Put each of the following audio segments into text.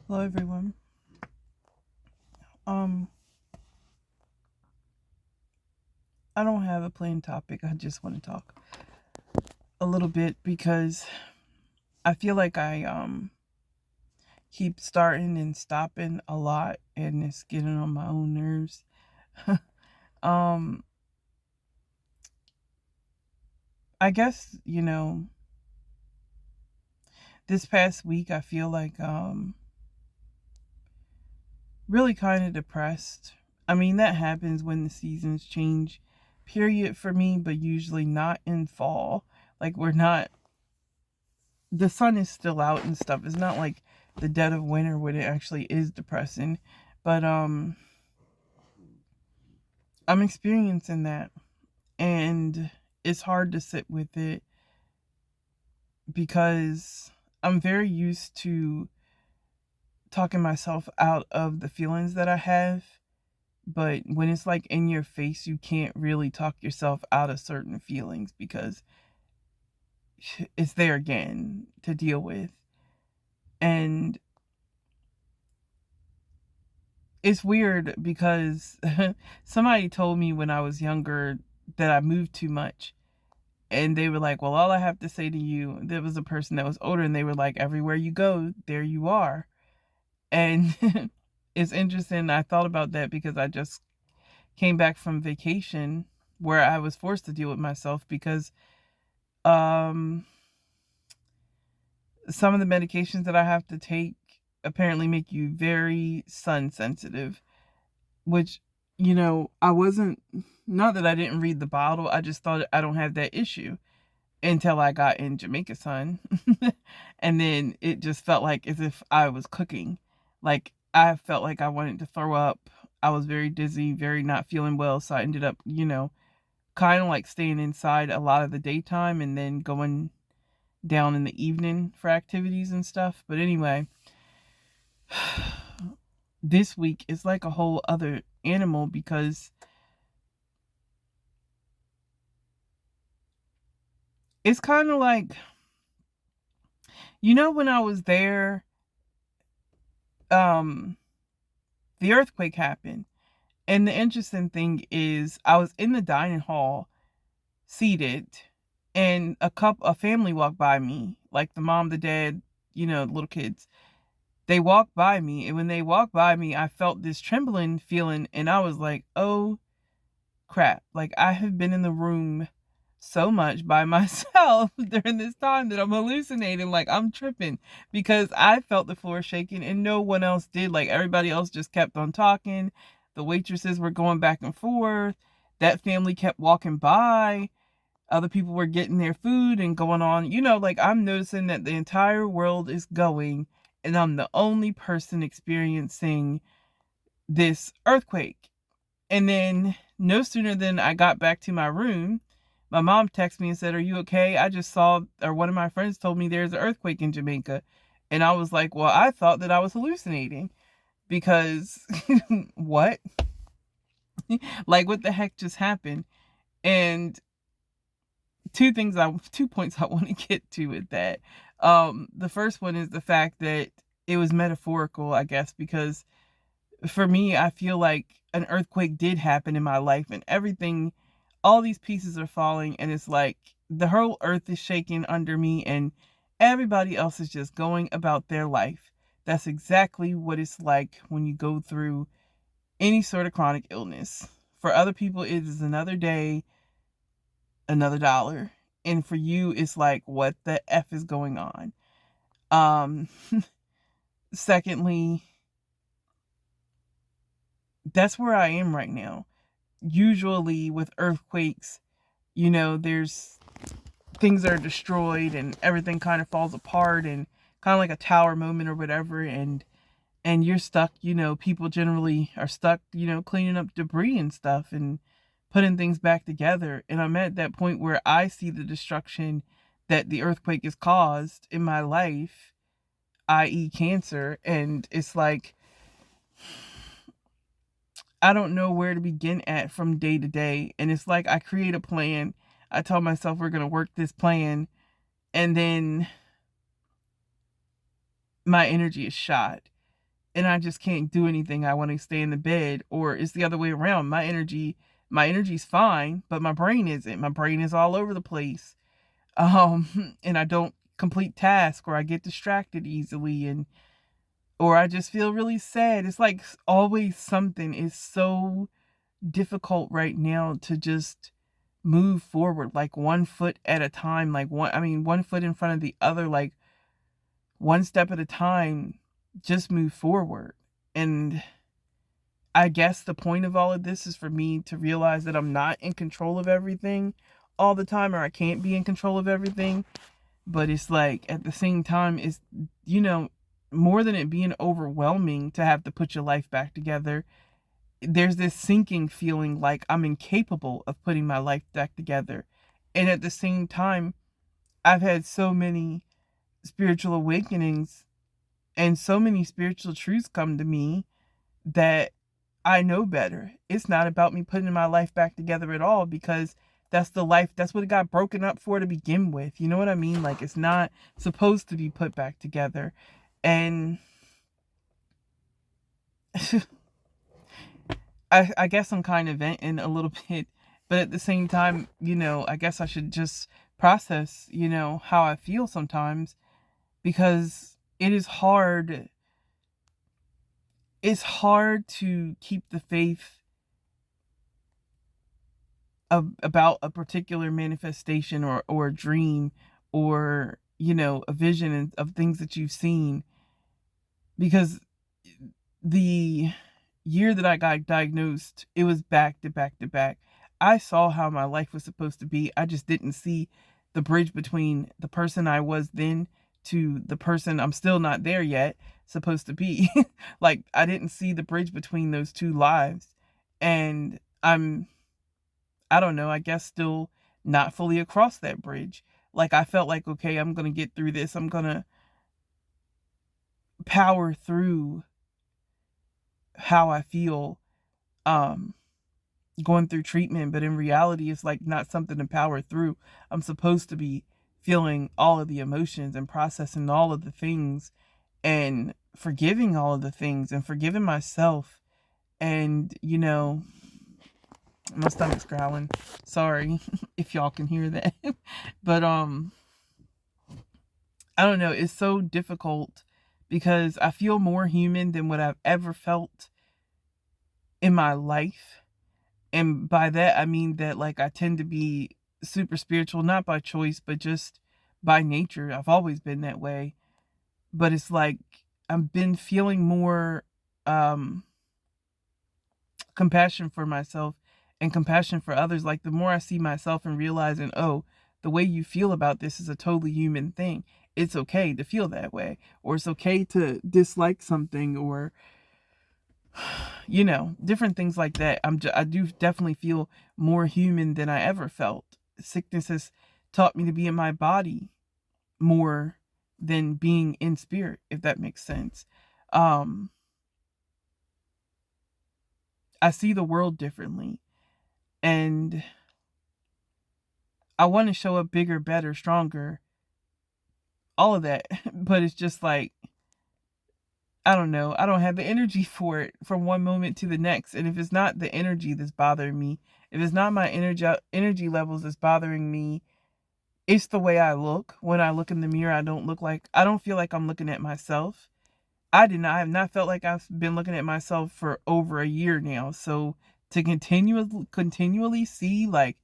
Hello, everyone. Um, I don't have a plain topic. I just want to talk a little bit because I feel like I keep starting and stopping a lot, and it's getting on my own nerves. um, I guess this past week I feel like really kind of depressed. I mean that happens when the seasons change, period for me, but usually not in fall. Like we're not the sun is still out and stuff. It's not like the dead of winter when it actually is depressing. But I'm experiencing that, and it's hard to sit with it because I'm very used to talking myself out of the feelings that I have. But when it's like in your face, you can't really talk yourself out of certain feelings because it's there again to deal with. And it's weird because somebody told me when I was younger that I moved too much. And they were like, well, all I have to say to you, there was a person that was older, and they were like, everywhere you go, there you are. And it's interesting. I thought about that because I just came back from vacation where I was forced to deal with myself because um, some of the medications that I have to take apparently make you very sun sensitive, which I wasn't, not that I didn't read the bottle, I just thought I don't have that issue until I got in Jamaica Sun. And then it just felt like as if I was cooking. Like I felt like I wanted to throw up. I was very dizzy, very not feeling well, so I ended up, kind of like staying inside a lot of the daytime and then going down in the evening for activities and stuff. But anyway, this week is like a whole other animal because it's kind of like, when I was there, um, the earthquake happened. And the interesting thing is, I was in the dining hall, seated, and a family walked by me, like the mom, the dad, little kids. They walked by me, and when they walked by me, I felt this trembling feeling, and I was like, "Oh crap!" Like I have been in the room so much by myself during this time that I'm hallucinating, like I'm tripping because I felt the floor shaking and no one else did. Like everybody else just kept on talking. The waitresses were going back and forth. That family kept walking by. Other people were getting their food and going on. Like I'm noticing that the entire world is going and I'm the only person experiencing this earthquake. And then no sooner than I got back to my room, my mom texted me and said, "Are you okay? I just saw, or one of my friends told me there's an earthquake in Jamaica." And I was like, "Well, I thought that I was hallucinating because what? Like, what the heck just happened?" And two points I want to get to with that. The first one is the fact that it was metaphorical, I guess, because for me, I feel like an earthquake did happen in my life and everything, all these pieces are falling, and it's like the whole earth is shaking under me, and everybody else is just going about their life. That's exactly what it's like when you go through any sort of chronic illness. For other people, it is another day, another dollar. And for you, it's like, what the F is going on? Um, Secondly, that's where I am right now. Usually with earthquakes, there's things are destroyed and everything kind of falls apart and kind of like a tower moment or whatever, and you're stuck, people generally are stuck, cleaning up debris and stuff and putting things back together. And I'm at that point where I see the destruction that the earthquake has caused in my life, i.e. cancer, and it's like I don't know where to begin at from day to day. And it's like I create a plan. I tell myself we're going to work this plan. And then my energy is shot. and I just can't do anything. I want to stay in the bed, or it's the other way around. My energy's fine, but my brain isn't. My brain is all over the place. And I don't complete tasks, or I get distracted easily, and or I just feel really sad. It's like always something is so difficult right now to just move forward, like one foot at a time, like one foot in front of the other, like one step at a time, just move forward. And I guess the point of all of this is for me to realize that I'm not in control of everything all the time, or I can't be in control of everything. But it's like at the same time, it's, you know, more than it being overwhelming to have to put your life back together, there's this sinking feeling like I'm incapable of putting my life back together. And at the same time, I've had so many spiritual awakenings and so many spiritual truths come to me that I know better. It's not about me putting my life back together at all, because that's what it got broken up for to begin with. You know what I mean? Like, it's not supposed to be put back together. And I guess I'm kind of venting a little bit, but at the same time, I guess I should just process, how I feel sometimes, because it's hard to keep the faith about a particular manifestation, or a dream, or a vision of things that you've seen, because the year that I got diagnosed, it was back to back to back. I saw how my life was supposed to be. I just didn't see the bridge between the person I was then to the person I'm still not there yet supposed to be. Like, I didn't see the bridge between those two lives. And I don't know, I guess still not fully across that bridge. Like, I felt like, okay, I'm going to get through this. I'm going to power through how I feel um going through treatment, but in reality it's like not something to power through. I'm supposed to be feeling all of the emotions and processing all of the things, and forgiving all of the things, and forgiving myself. And my stomach's growling. Sorry if y'all can hear that. But I don't know, it's so difficult because I feel more human than what I've ever felt in my life. And by that I mean that, like, I tend to be super spiritual, not by choice, but just by nature. I've always been that way. But it's like I've been feeling more um compassion for myself and compassion for others. Like, the more I see myself and realizing, oh, the way you feel about this is a totally human thing. It's okay to feel that way, or it's okay to dislike something, or different things like that. I do definitely feel more human than I ever felt. Sickness has taught me to be in my body more than being in spirit, if that makes sense. Um, I see the world differently, and I want to show up bigger, better, stronger, all of that. But it's just like, I don't know. I don't have the energy for it from one moment to the next. And if it's not the energy that's bothering me, if it's not my energy levels that's bothering me, it's the way I look. When I look in the mirror, I don't feel like I'm looking at myself. I have not felt like I've been looking at myself for over a year now. So to continually see, like,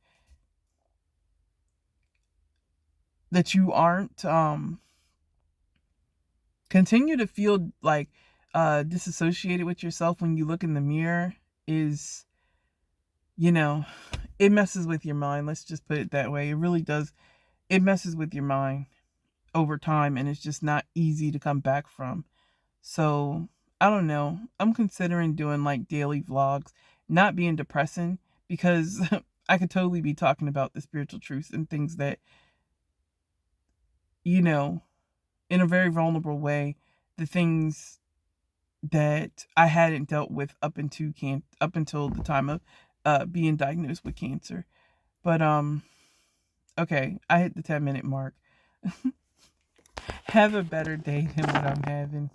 that you aren't continue to feel like disassociated with yourself when you look in the mirror is, you know, it messes with your mind. Let's just put it that way. It really does. It messes with your mind over time, and it's just not easy to come back from. So, I don't know. I'm considering doing like daily vlogs, not being depressing, because I could totally be talking about the spiritual truths and things that, you know, in a very vulnerable way, the things that I hadn't dealt with up until the time of being diagnosed with cancer. But okay, I hit the 10-minute mark. Have a better day than what I'm having.